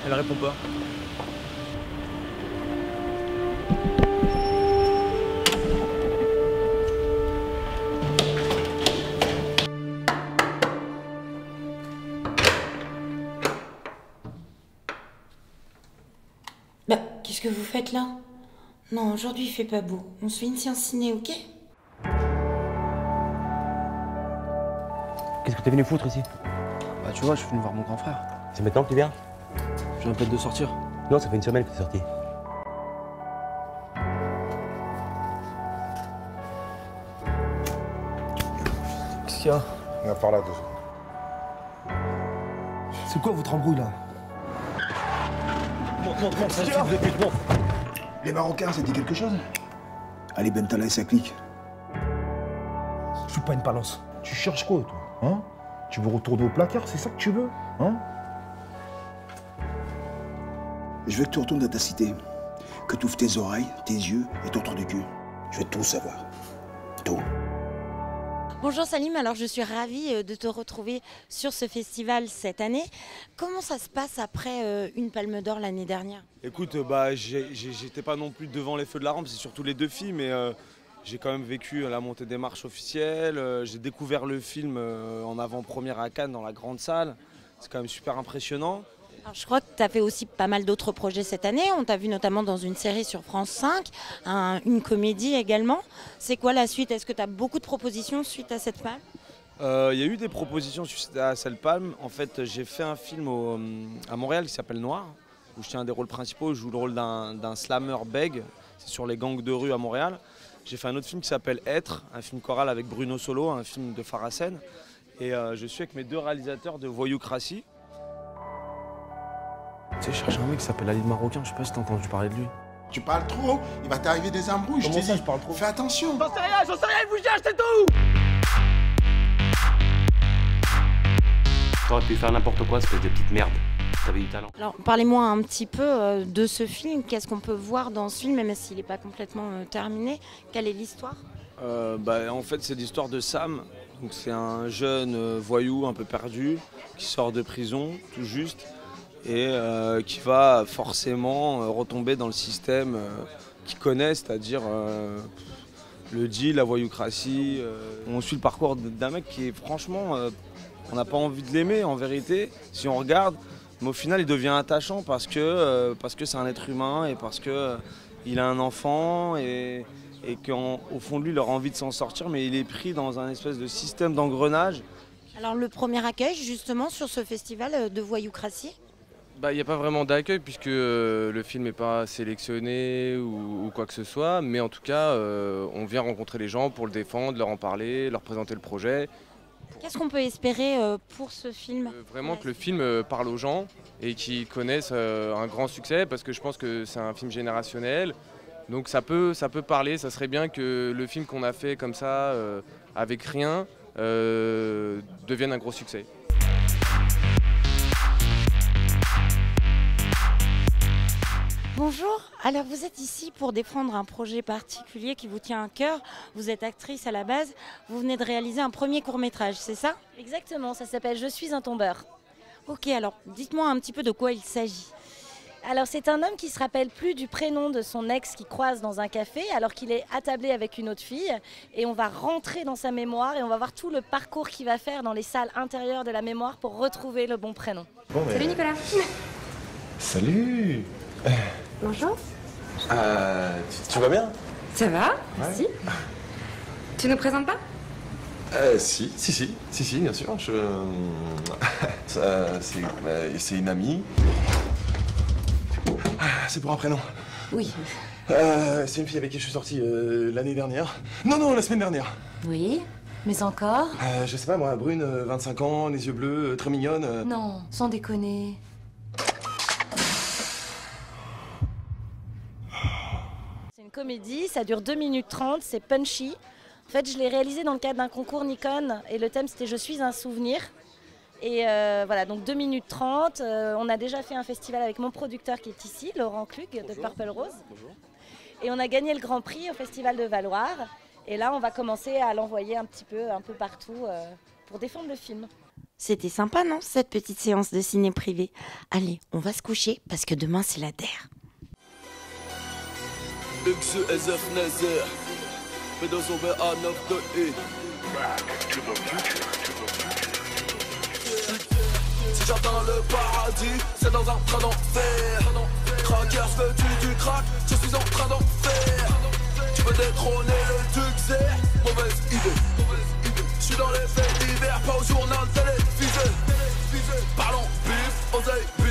Elle répond pas. Bah, qu'est-ce que vous faites là? Non, aujourd'hui il fait pas beau. On se fait une séance ciné, ok? Qu'est-ce que t'es venu foutre ici? Bah tu vois, je suis venu voir mon grand frère. C'est maintenant que tu viens? Je viens peut-être de sortir. Non, ça fait une semaine que t'es sorti. Qu'est-ce qu'il y a? On va parler à 2 secondes. C'est quoi votre embrouille là? Monte, ça suffit de pute, monte. Les Marocains, ça dit quelque chose? Allez, Bentala et ça clique. Je suis pas une balance. Tu cherches quoi, toi? Hein? Tu veux retourner au placard, c'est ça que tu veux? Hein? Je veux que tu retournes à ta cité. Que tu ouvres tes oreilles, tes yeux et ton trou du cul. Je veux tout savoir. Tout. Bonjour Salim, alors je suis ravie de te retrouver sur ce festival cette année. Comment ça se passe après une Palme d'Or l'année dernière? Écoute, j'étais pas non plus devant les feux de la rampe, c'est surtout les deux filles, mais j'ai quand même vécu la montée des marches officielles. J'ai découvert le film en avant-première à Cannes dans la grande salle. C'est quand même super impressionnant. Alors, je crois que tu as fait aussi pas mal d'autres projets cette année. On t'a vu notamment dans une série sur France 5, une comédie également. C'est quoi la suite? Est-ce que tu as beaucoup de propositions suite à cette palme? Il y a eu des propositions suite à cette palme. En fait, j'ai fait un film à Montréal qui s'appelle Noir, où je tiens un des rôles principaux. Je joue le rôle d'un slammer bègue. C'est sur les gangs de rue à Montréal. J'ai fait un autre film qui s'appelle Être, un film choral avec Bruno Solo, un film de Farassen. Et je suis avec mes deux réalisateurs de Voyoucratie. Tu sais, je cherche un mec qui s'appelle Ali le Marocain, je sais pas si t'as entendu parler de lui. Tu parles trop, il va t'arriver des embrouilles, je t'ai dit. Je parle trop? Fais attention. J'en sais rien, vous cherchez, c'est tout! T'aurais pu faire n'importe quoi, espèce de petite merde. T'avais du talent. Alors, parlez-moi un petit peu de ce film. Qu'est-ce qu'on peut voir dans ce film, même s'il n'est pas complètement terminé? Quelle est l'histoire? En fait, c'est l'histoire de Sam. Donc, c'est un jeune voyou un peu perdu qui sort de prison tout juste et qui va forcément retomber dans le système qu'il connaît, c'est-à-dire le deal, la voyoucratie. On suit le parcours d'un mec qui est franchement, on n'a pas envie de l'aimer en vérité si on regarde, mais au final il devient attachant parce que c'est un être humain et parce qu'il a un enfant et qu'au fond de lui il aura envie de s'en sortir, mais il est pris dans un espèce de système d'engrenage. Alors, le premier accueil, justement, sur ce festival de Voyoucratie? Il n'y a pas vraiment d'accueil puisque le film n'est pas sélectionné ou quoi que ce soit, mais en tout cas, on vient rencontrer les gens pour le défendre, leur en parler, leur présenter le projet. Qu'est-ce qu'on peut espérer pour ce film? Vraiment que le film parle aux gens et qu'ils connaissent un grand succès parce que je pense que c'est un film générationnel. Donc ça peut parler, ça serait bien que le film qu'on a fait comme ça, avec rien, devienne un gros succès. Bonjour, alors vous êtes ici pour défendre un projet particulier qui vous tient à cœur. Vous êtes actrice à la base, vous venez de réaliser un premier court-métrage, c'est ça? Exactement, ça s'appelle Je suis un tombeur. Ok, alors dites-moi un petit peu de quoi il s'agit. Alors c'est un homme qui se rappelle plus du prénom de son ex qu'il croise dans un café alors qu'il est attablé avec une autre fille et on va rentrer dans sa mémoire et on va voir tout le parcours qu'il va faire dans les salles intérieures de la mémoire pour retrouver le bon prénom. Bon, Salut Nicolas. Salut. Bonjour. Tu vas bien? Ça va? Merci. Tu nous présentes pas? Si, bien sûr. C'est une amie. C'est pour un prénom. Oui. C'est une fille avec qui je suis sorti l'année dernière. Non, la semaine dernière. Oui, mais encore? Je sais pas moi, brune, 25 ans, les yeux bleus, très mignonne. Non, sans déconner. C'est une comédie, ça dure 2 minutes 30, c'est punchy. En fait, je l'ai réalisé dans le cadre d'un concours Nikon et le thème c'était Je suis un souvenir. Et voilà, donc 2 minutes 30. On a déjà fait un festival avec mon producteur qui est ici, Laurent Klug de Purple Rose. Bonjour. Et on a gagné le Grand Prix au Festival de Valloire. Et là, on va commencer à l'envoyer un peu partout pour défendre le film. C'était sympa, non, cette petite séance de ciné privé? Allez, on va se coucher parce que demain c'est la DER. Si j'atteins le paradis, c'est dans un train d'enfer. Cracker, veux-tu du crack? Je suis en train d'en faire. Tu veux détrôner le succès? Mauvaise idée. Je suis dans les faits divers, pas au journal télévisé. Parlons bif, oseille.